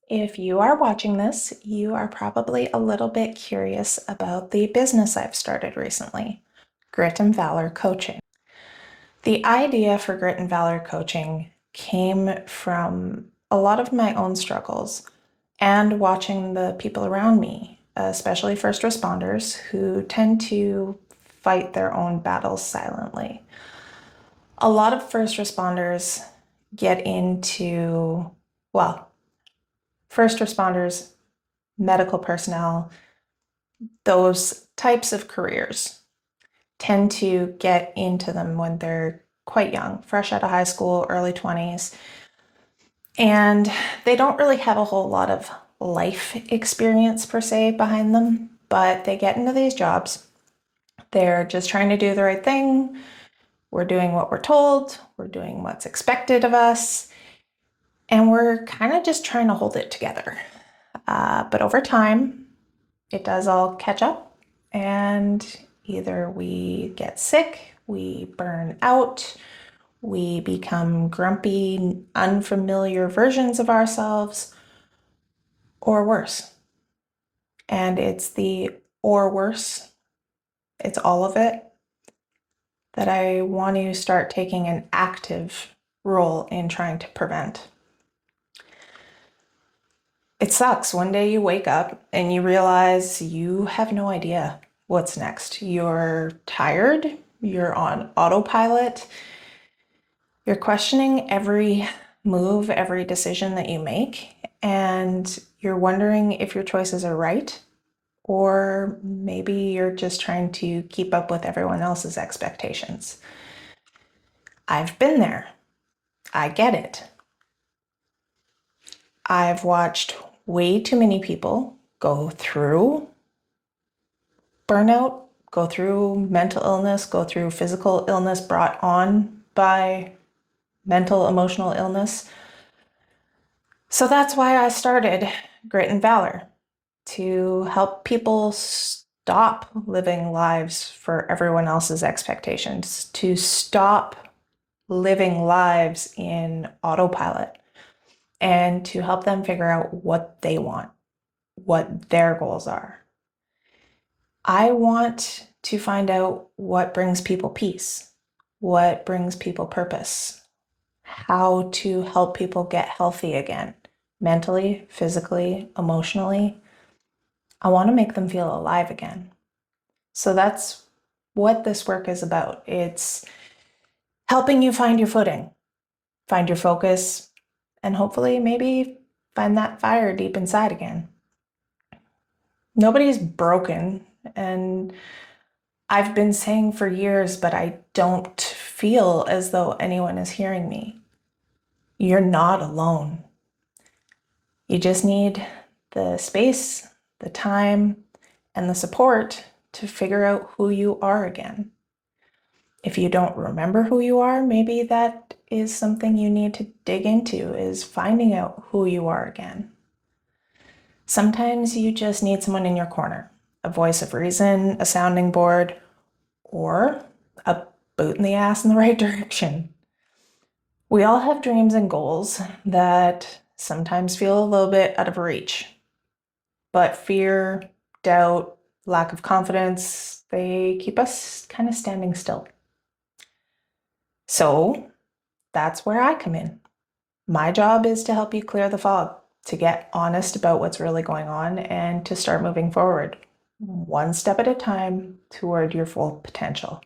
If you are watching this, you are probably a little bit curious about the business I've started recently, Grit and Valor Coaching. The idea for Grit and Valor Coaching came from a lot of my own struggles and watching the people around me, especially first responders, who tend to fight their own battles silently. A lot of first responders get into, well, first responders, medical personnel, those types of careers tend to get into them when they're quite young, fresh out of high school, early 20s, and they don't really have a whole lot of life experience per se behind them, but they get into these jobs. They're just trying to do the right thing. We're doing what we're told, we're doing what's expected of us, and we're kind of just trying to hold it together. But over time, it does all catch up, and either we get sick, we burn out, we become grumpy, unfamiliar versions of ourselves, or worse. And it's the or worse, it's all of it, that I want to start taking an active role in trying to prevent. It sucks. One day you wake up and you realize you have no idea what's next. You're tired, you're on autopilot, you're questioning every move, every decision that you make, and you're wondering if your choices are right, or maybe you're just trying to keep up with everyone else's expectations. I've been there. I get it. I've watched way too many people go through burnout, go through mental illness, go through physical illness brought on by mental, emotional illness. So that's why I started Grit and Valor, to help people stop living lives for everyone else's expectations, to stop living lives in autopilot, and to help them figure out what they want, what their goals are. I want to find out what brings people peace, what brings people purpose, how to help people get healthy again, mentally, physically, emotionally. I want to make them feel alive again. So that's what this work is about. It's helping you find your footing, find your focus, and hopefully maybe find that fire deep inside again. Nobody's broken, and I've been saying for years, but I don't feel as though anyone is hearing me. You're not alone. You just need the space, the time, and the support to figure out who you are again. If you don't remember who you are, maybe that is something you need to dig into, is finding out who you are again. Sometimes you just need someone in your corner, a voice of reason, a sounding board, or a boot in the ass in the right direction. We all have dreams and goals that sometimes feel a little bit out of reach, but fear, doubt, lack of confidence, they keep us kind of standing still. So that's where I come in. My job is to help you clear the fog, to get honest about what's really going on, and to start moving forward, one step at a time toward your full potential.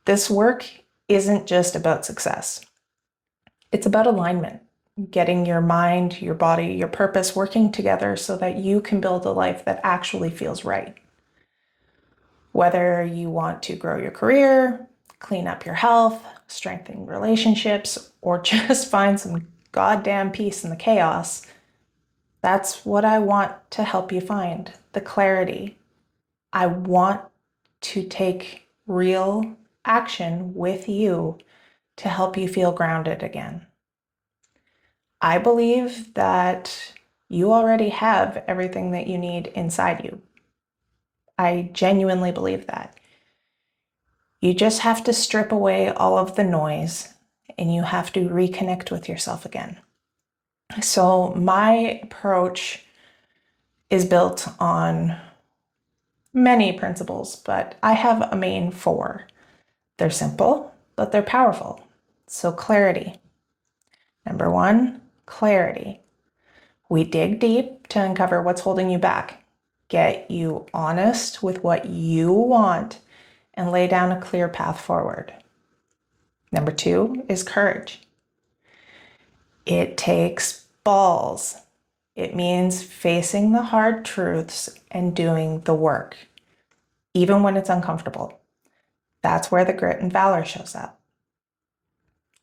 This work isn't just about success. It's about alignment, getting your mind, your body, your purpose working together so that you can build a life that actually feels right. Whether you want to grow your career, clean up your health, strengthen relationships, or just find some goddamn peace in the chaos, that's what I want to help you find, the clarity. I want to take real action with you to help you feel grounded again. I believe that you already have everything that you need inside you. I genuinely believe that. You just have to strip away all of the noise, and you have to reconnect with yourself again. So my approach is built on many principles, but I have a main four. They're simple, but they're powerful. So clarity. Number one, clarity. We dig deep to uncover what's holding you back, get you honest with what you want, and lay down a clear path forward. Number two is courage. It takes balls. It means facing the hard truths and doing the work, even when it's uncomfortable. That's where the grit and valor shows up.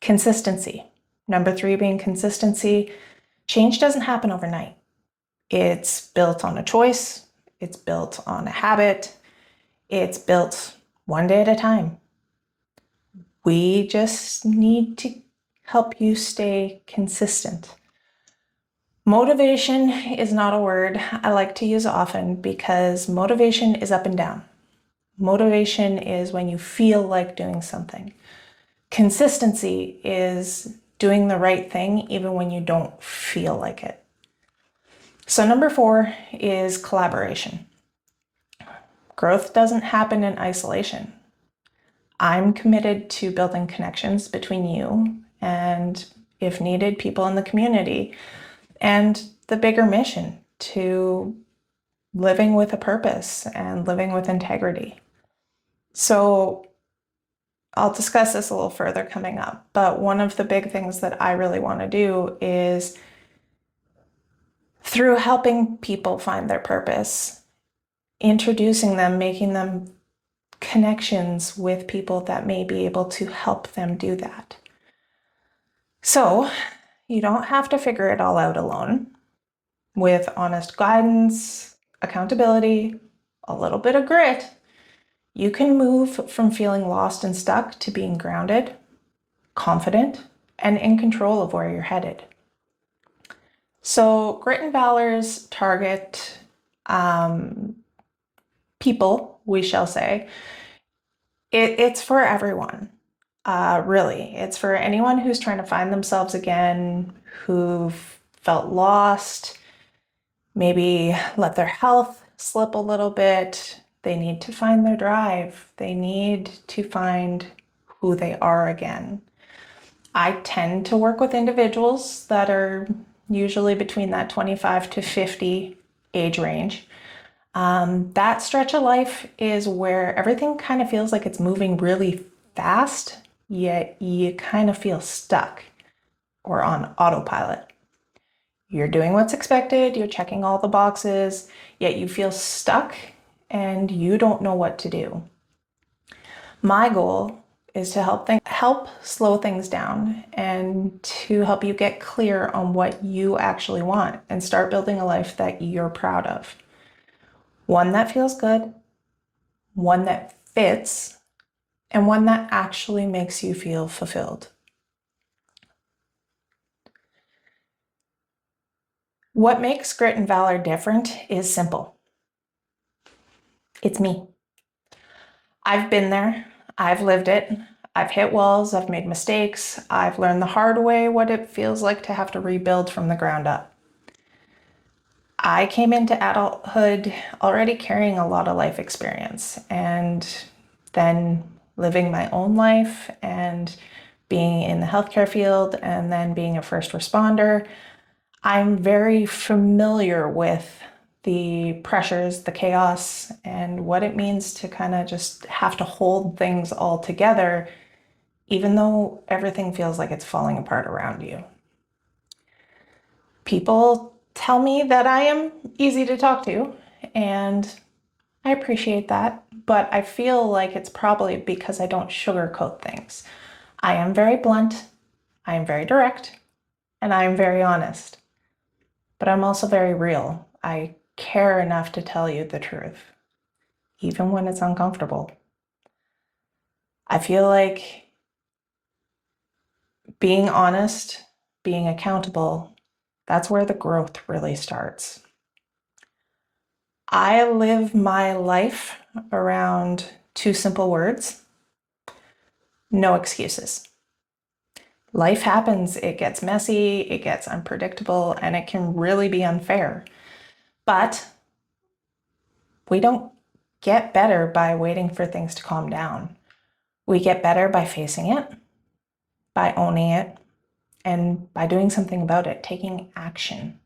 Consistency. Number three being consistency. Change doesn't happen overnight. It's built on a choice. It's built on a habit. It's built one day at a time. We just need to help you stay consistent. Motivation is not a word I like to use often because motivation is up and down. Motivation is when you feel like doing something. Consistency is doing the right thing even when you don't feel like it. So number four is collaboration. Growth doesn't happen in isolation. I'm committed to building connections between you and, if needed, people in the community, and the bigger mission to living with a purpose and living with integrity. So I'll discuss this a little further coming up, but one of the big things that I really want to do is, through helping people find their purpose, introducing them, making them connections with people that may be able to help them do that. So you don't have to figure it all out alone. With honest guidance, accountability, a little bit of grit, you can move from feeling lost and stuck to being grounded, confident, and in control of where you're headed. So Grit and Valor's target people, we shall say, it's for everyone. Really, it's for anyone who's trying to find themselves again, who've felt lost, maybe let their health slip a little bit. They need to find their drive. They need to find who they are again. I tend to work with individuals that are usually between that 25 to 50 age range. That stretch of life is where everything kind of feels like it's moving really fast, yet you kind of feel stuck or on autopilot. You're doing what's expected, you're checking all the boxes, yet you feel stuck and you don't know what to do. My goal is to help slow things down and to help you get clear on what you actually want and start building a life that you're proud of. One that feels good, one that fits, and one that actually makes you feel fulfilled. What makes Grit and Valor different is simple. It's me. I've been there. I've lived it. I've hit walls. I've made mistakes. I've learned the hard way what it feels like to have to rebuild from the ground up. I came into adulthood already carrying a lot of life experience, and then living my own life and being in the healthcare field and then being a first responder. I'm very familiar with the pressures, the chaos, and what it means to kind of just have to hold things all together, even though everything feels like it's falling apart around you. People tell me that I am easy to talk to, and I appreciate that, but I feel like it's probably because I don't sugarcoat things. I am very blunt, I am very direct, and I am very honest. But I'm also very real. I care enough to tell you the truth, even when it's uncomfortable. I feel like being honest, being accountable, that's where the growth really starts. I live my life around two simple words: no excuses. Life happens, it gets messy, it gets unpredictable, and it can really be unfair. But we don't get better by waiting for things to calm down. We get better by facing it, by owning it, and by doing something about it, taking action.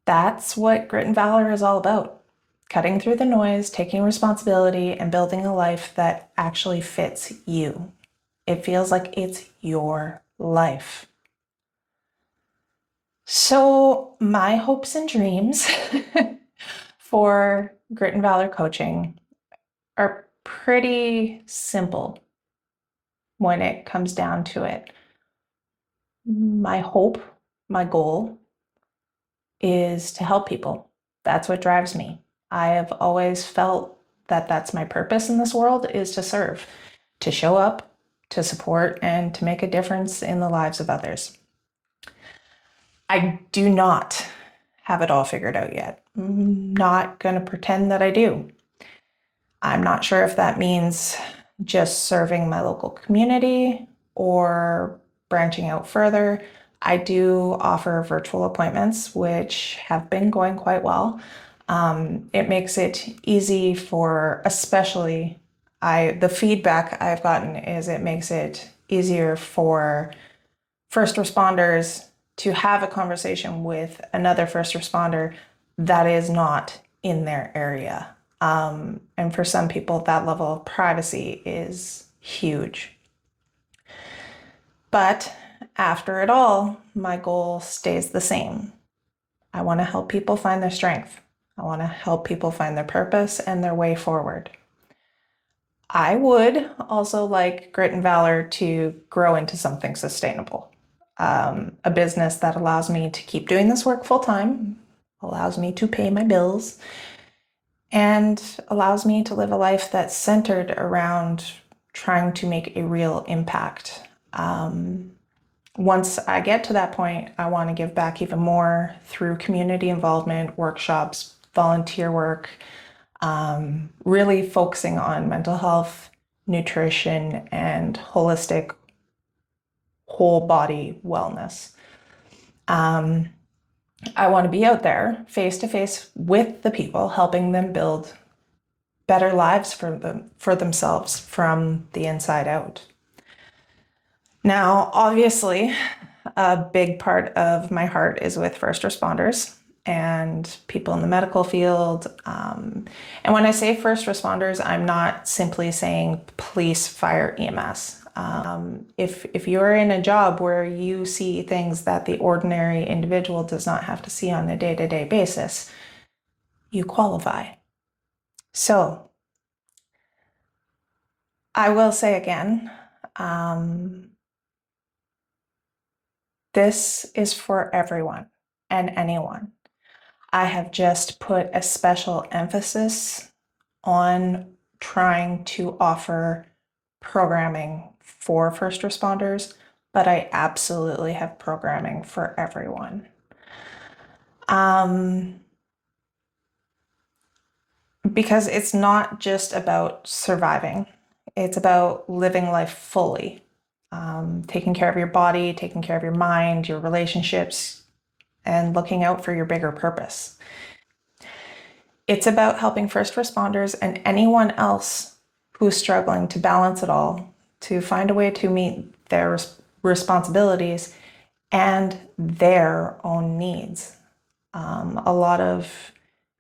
That's what Grit and Valor is all about. Cutting through the noise, taking responsibility, and building a life that actually fits you. It feels like it's your life. So, my hopes and dreams for Grit and Valor Coaching are pretty simple when it comes down to it. My hope, my goal is to help people. That's what drives me. I have always felt that that's my purpose in this world, is to serve, to show up, to support, and to make a difference in the lives of others. I do not have it all figured out yet. I'm not going to pretend that I do. I'm not sure if that means just serving my local community or branching out further. I do offer virtual appointments, which have been going quite well. It makes it easy for, especially the feedback I've gotten is it makes it easier for first responders to have a conversation with another first responder that is not in their area. And for some people, that level of privacy is huge. But after it all, my goal stays the same. I want to help people find their strength. I want to help people find their purpose and their way forward. I would also like Grit and Valor to grow into something sustainable. A business that allows me to keep doing this work full time, allows me to pay my bills, and allows me to live a life that's centered around trying to make a real impact. Once I get to that point, I want to give back even more through community involvement, workshops, volunteer work, really focusing on mental health, nutrition, and holistic whole body wellness. I want to be out there face to face with the people, helping them build better lives for themselves from the inside out. Now, obviously, a big part of my heart is with first responders and people in the medical field. And when I say first responders, I'm not simply saying police, fire, EMS. If you're in a job where you see things that the ordinary individual does not have to see on a day-to-day basis, you qualify. So I will say again, this is for everyone and anyone. I have just put a special emphasis on trying to offer programming for first responders, but I absolutely have programming for everyone. Because it's not just about surviving, it's about living life fully, taking care of your body, taking care of your mind, your relationships, and looking out for your bigger purpose. It's about helping first responders and anyone else who's struggling to balance it all, to find a way to meet their responsibilities and their own needs. A lot of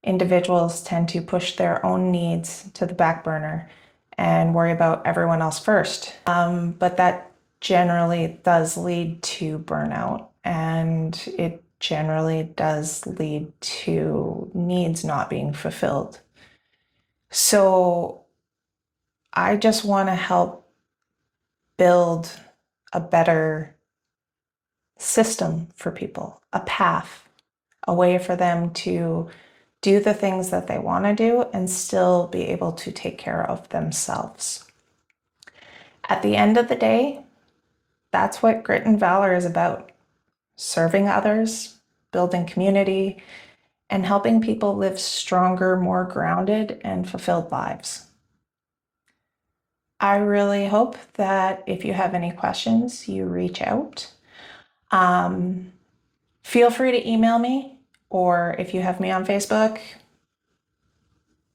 individuals tend to push their own needs to the back burner and worry about everyone else first. But that generally does lead to burnout, and it generally does lead to needs not being fulfilled. So I just want to help build a better system for people, a path, a way for them to do the things that they want to do and still be able to take care of themselves. At the end of the day, that's what Grit and Valor is about. Serving others, building community, and helping people live stronger, more grounded, and fulfilled lives. I really hope that if you have any questions, you reach out. Feel free to email me, or if you have me on Facebook,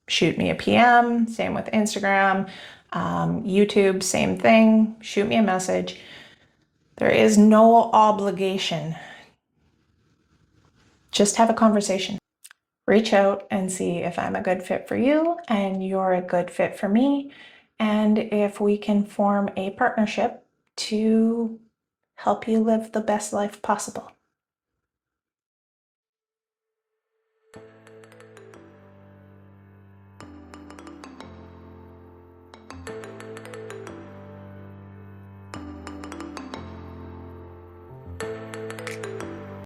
shoot me a PM. Same with Instagram. YouTube, same thing. Shoot me a message. There is no obligation. Just have a conversation. Reach out and see if I'm a good fit for you and you're a good fit for me, and if we can form a partnership to help you live the best life possible.